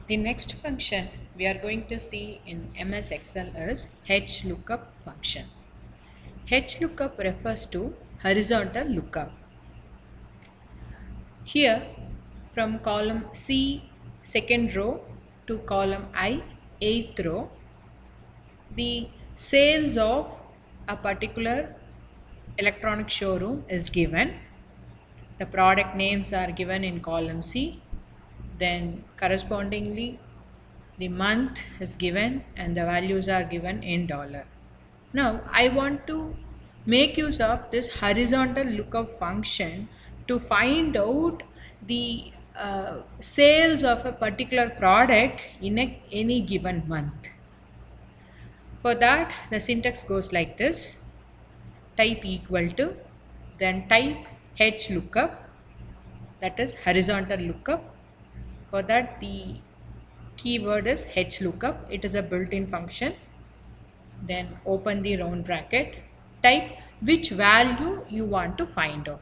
The next function we are going to see in MS Excel is HLOOKUP function. HLOOKUP refers to horizontal lookup. Here, from column C, second row, to column I, eighth row, the sales of a particular electronic showroom is given. The product names are given in column C. Then correspondingly the month is given and the values are given in dollar. Now I want to make use of this horizontal lookup function to find out the sales of a particular product in any given month. For that, the syntax goes like this: type equal to, then type h lookup, that is horizontal lookup. For that, the keyword is h lookup. It is a built-in function. Then open the round bracket, type which value you want to find out.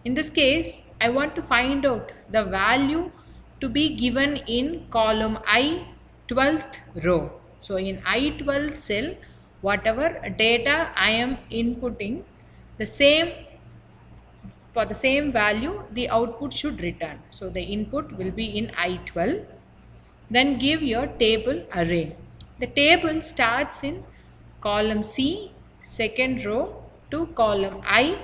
In this case, I want to find out the value to be given in column I, 12th row. So in I12 cell, whatever data I am inputting, the same for the same value the output should return. So the input will be in I12. Then give your table array. The table starts in column C, second row, to column I,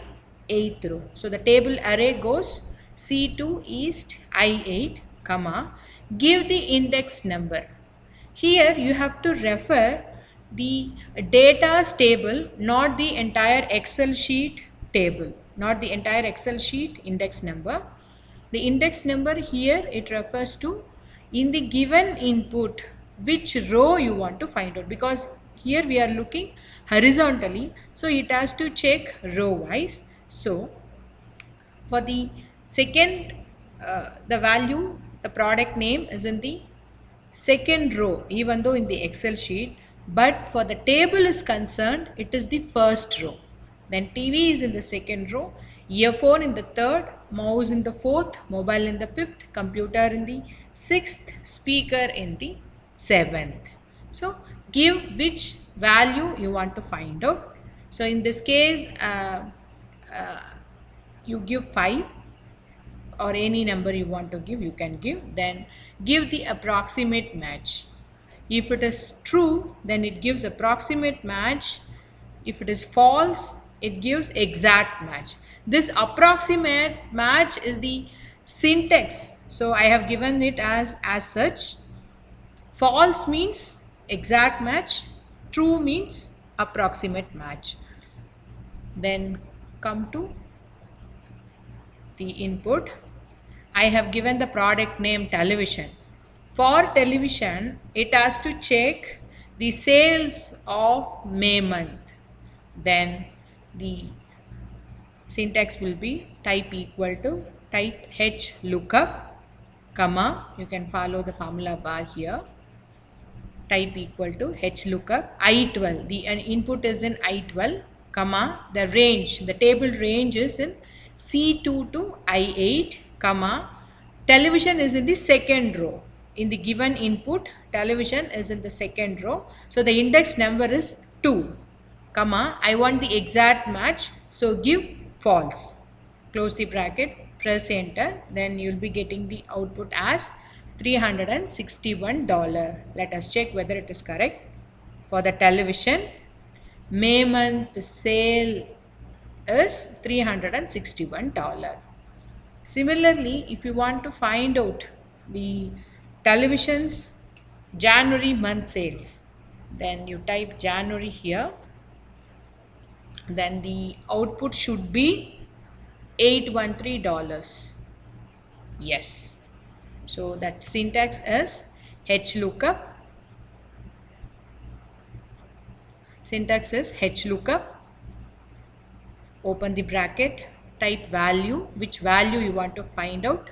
eighth row. So the table array goes C2 East I8, comma, give the index number. Here you have to refer the data's table, not the entire Excel sheet table, not the entire Excel sheet index number. The index number here, it refers to in the given input which row you want to find out, because here we are looking horizontally, so it has to check row wise. So for the second, the value, the product name is in the second row, even though in the Excel sheet, but for the table is concerned, it is the first row. Then TV is in the second row, earphone in the third, mouse in the fourth, mobile in the fifth, computer in the sixth, speaker in the seventh. So give which value you want to find out. So in this case, you give 5, or any number you want to give, you can give. Then give the approximate match. If it is true, then it gives approximate match. If it is false, it gives exact match. This approximate match is the syntax, so I have given it as such. False means exact match, true means approximate match. Then come to the input. I have given the product name television. For television, it has to check the sales of May month. Then the syntax will be type equal to, type h lookup, comma, you can follow the formula bar here, type equal to h lookup I12, the input is in I12, comma, the range, the table range is in C2 to I8, comma, television is in the second row. In the given input, television is in the second row, so the index number is 2, comma, I want the exact match, so give false. Close the bracket, press enter, then you'll be getting the output as $361. Let us check whether it is correct. For the television, May month sale is $361. Similarly, if you want to find out the television's January month sales, then you type January here, then the output should be $813. Yes. So that syntax is h lookup. Syntax is h lookup. Open the bracket, type value, which value you want to find out,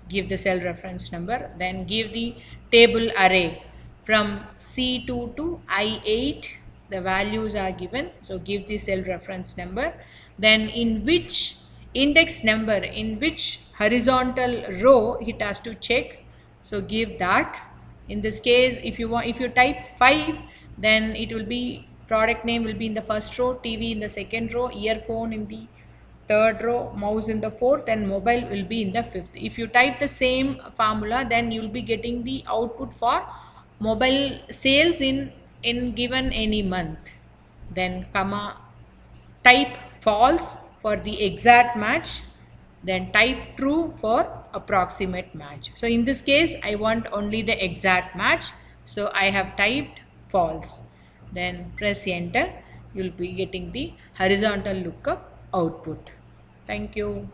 give the cell reference number, then give the table array from C2 to I8, the values are given, so give the cell reference number, then in which index number, in which horizontal row it has to check, so give that, In this case, if you type 5, then it will be product name will be in the first row, TV in the second row, earphone in the third row, mouse in the fourth, and mobile will be in the fifth. If you type the same formula, then you'll be getting the output for mobile sales in given any month. Then comma, type false for the exact match, then type true for approximate match. So in this case I want only the exact match, so I have typed false. Then press enter. You'll be getting the horizontal lookup output. Thank you.